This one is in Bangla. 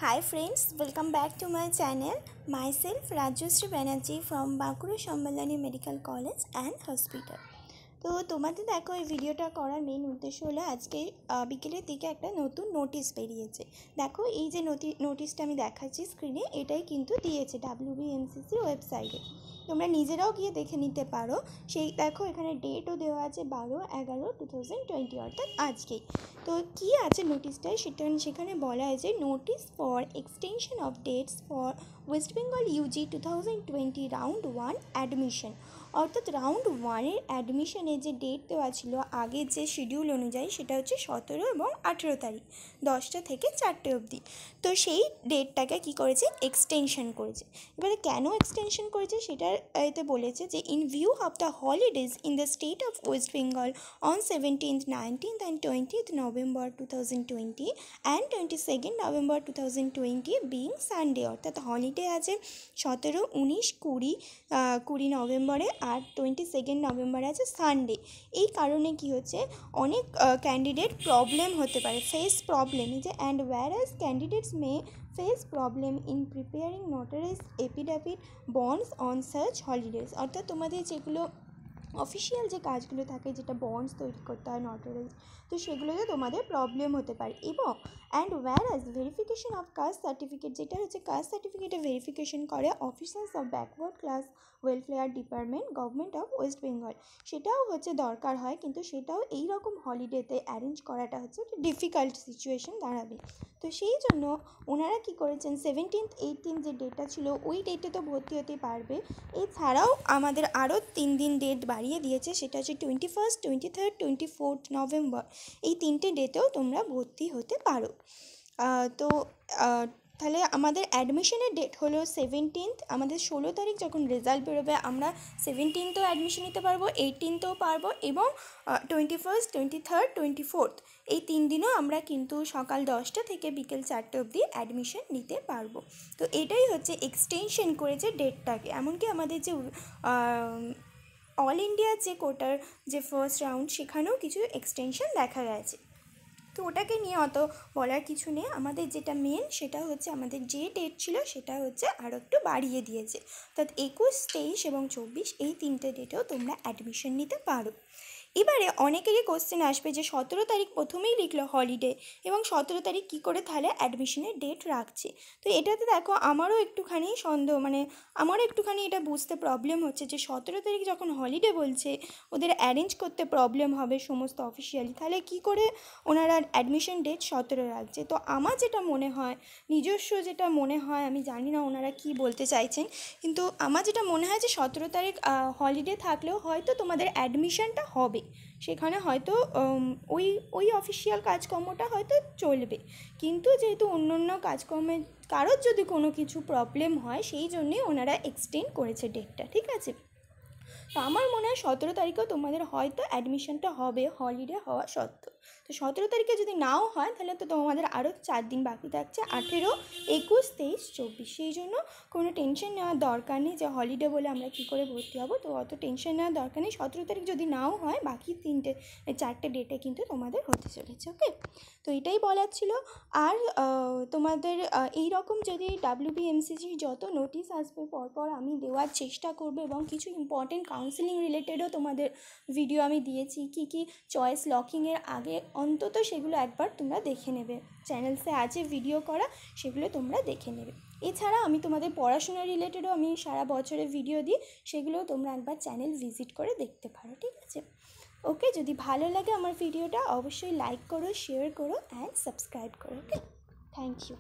Hi friends, welcome back to my channel. Myself Rajyasree Banerjee from Bankura Sambaldani Medical College and Hospital. তো তোমাদের দেখো এই ভিডিওটা করার মেইন উদ্দেশ্য হলো আজকে বিকেলের দিকে একটা নতুন নোটিশ বেরিয়েছে। দেখো এই যে নোটিশটা আমি দেখাচ্ছি স্ক্রিনে, এটাই কিন্তু দিয়েছে WBMCC ওয়েবসাইটে। তোমরা নিজেরাও গিয়ে দেখে নিতে পারো। সেই দেখো এখানে ডেটও দেওয়া আছে 12/11/2020 অর্থাৎ আজকেই। তো কী আছে নোটিশটায় সেখানে বলা আছে notice for extension of dates for West Bengal UG 2020 round 1 admission. অর্থাৎ রাউন্ড 1-এর অ্যাডমিশনের যে ডেট দেওয়া ছিল আগের যে শিডিউল অনুযায়ী সেটা হচ্ছে 17 এবং 18 তারিখ 10টা থেকে 4টে অবধি। তো সেই ডেটটাকে কী করেছে, এক্সটেনশন করেছে। এবারে কেন এক্সটেনশন করেছে সেটার এতে বলেছে যে in view of the holidays in the state of West Bengal on 17th, 19th and 20th November 2020 and 22nd November 2020 being Sunday. অর্থাৎ হলিডে আছে 17, 19, 20 নভেম্বরে আর 22nd নভেম্বরে আছে সানডে। এই কারণে কি হচ্ছে, অনেক ক্যান্ডিডেট প্রবলেম হতে পারে, ফেস প্রবলেম যে and whereas candidates may face problem in preparing notarized affidavit bonds on such holidays। অর্থাৎ তোমাদের যেগুলো অফিসিয়াল যে কাজগুলো থাকে, যেটা বন্ডস তৈরি করতে হয় নটারাইজ, তো সেগুলোতে তোমাদের প্রবলেম হতে পারে। এবং and whereas verification of caste certificate, যেটা হচ্ছে কাস্ট সার্টিফিকেটে ভেরিফিকেশন করে officers of backward class welfare department government of West Bengal, সেটাও হচ্ছে দরকার হয়, কিন্তু সেটাও এই রকম হলিডেতে অ্যারেঞ্জ করাটা হচ্ছে একটা ডিফিকাল্ট সিচুয়েশন দাঁড়াবে। তো সেই জন্য ওনারা কী করেছেন, 17th, 18th যে ডেটটা ছিল ওই ডেটে তো ভর্তি হতে পারবে, এছাড়াও আমাদের আরও 3 দিন ডেট বাড়িয়ে দিয়েছে, সেটা হচ্ছে 21st, 23rd, 24th নভেম্বর। এই 3টে ডেটেও তোমরা ভর্তি হতে পারো। তো তাহলে আমাদের অ্যাডমিশনের ডেট হলো 17th। আমাদের 16 তারিখ যখন রেজাল্ট বেরোবে আমরা 17th অ্যাডমিশন নিতে পারবো, 18th পারবো এবং 21st, 23rd, 24th এই 3 দিনও আমরা কিন্তু সকাল 10টা থেকে বিকেল 4টে অবধি অ্যাডমিশন নিতে পারবো। তো এটাই হচ্ছে এক্সটেনশন করেছে ডেটটাকে। এমনকি আমাদের যে অল ইন্ডিয়ার যে কোটার যে ফার্স্ট রাউন্ড সেখানেও কিছু এক্সটেনশন দেখা গেছে। তো ওটাকে নিয়ে অত বলার কিছু নেই। আমাদের যেটা মেন সেটা হচ্ছে আমাদের যে ডেট ছিল সেটা হচ্ছে আরও একটু বাড়িয়ে দিয়েছে। অর্থাৎ 21, 23 এবং 24 এই 3টে ডেটেও তোমরা অ্যাডমিশন নিতে পারো। এবারে অনেকেরই কোশ্চেন আসবে যে 17 তারিখ প্রথমেই লিখলো হলিডে এবং 17 তারিখ কী করে তাহলে অ্যাডমিশনের ডেট রাখছে। তো এটাতে দেখো আমারও একটুখানি সন্দেহ, আমারও একটুখানি এটা বুঝতে প্রবলেম হচ্ছে যে 17 তারিখ যখন হলিডে বলছে ওদের অ্যারেঞ্জ করতে প্রবলেম হবে সমস্ত অফিসিয়ালি, তাহলে কী করে ওনারা অ্যাডমিশন ডেট 17 রাখছে। তো আমার যেটা মনে হয়, নিজস্ব যেটা মনে হয়, আমি জানি না ওনারা কী বলতে চাইছেন, কিন্তু আমার যেটা মনে হয় যে 17 তারিখ হলিডে থাকলেও হয়তো তোমাদের অ্যাডমিশনটা হবে, সেখানে হয়তো ওই অফিসিয়াল কাজকর্মটা হয়তো চলবে। কিন্তু যেহেতু অন্য অন্য কাজকর্মে কারোর যদি কোনো কিছু প্রবলেম হয় সেই জন্যে ওনারা এক্সটেন্ড করেছে ডেটটা, ঠিক আছে। তো আমার মনে হয় 17 তারিখেও তোমাদের হয়তো অ্যাডমিশনটা হবে হলিডে হওয়া সত্ত্বেও। তো 17 তারিখে যদি নাও হয় তাহলে তো তোমাদের আরও 4 দিন বাকি থাকছে, 18, 21, 23, 24। সেই জন্য কোনো টেনশন নেওয়ার দরকার নেই যে হলিডে বলে আমরা কী করে ভর্তি হবো। তো অত টেনশন নেওয়ার দরকার নেই। 17 তারিখ যদি নাও হয় বাকি 4টে ডেটে কিন্তু তোমাদের হতে চলেছে। ওকে, তো এটাই বলার ছিল। আর তোমাদের এই রকম যদি WBMCC যত নোটিশ আসবে পরপর আমি দেওয়ার চেষ্টা করবো, এবং কিছু ইম্পর্টেন্ট কাউন্সেলিং রিলেটেডও তোমাদের ভিডিও আমি দিয়েছি, কি চয়েস লকিংয়ের আগে অন্তত সেগুলো একবার তোমরা দেখে নেবে। চ্যানেলসে আছে ভিডিও করা, সেগুলো তোমরা দেখে নেবে। এছাড়া আমি তোমাদের পড়াশোনা রিলেটেডও আমি সারা বছরে ভিডিও দিই, সেগুলোও তোমরা একবার চ্যানেল ভিজিট করে দেখতে পারো, ঠিক আছে। ওকে, যদি ভালো লাগে আমার ভিডিওটা অবশ্যই লাইক করো, শেয়ার করো অ্যান্ড সাবস্ক্রাইব করো। ওকে, থ্যাংক ইউ।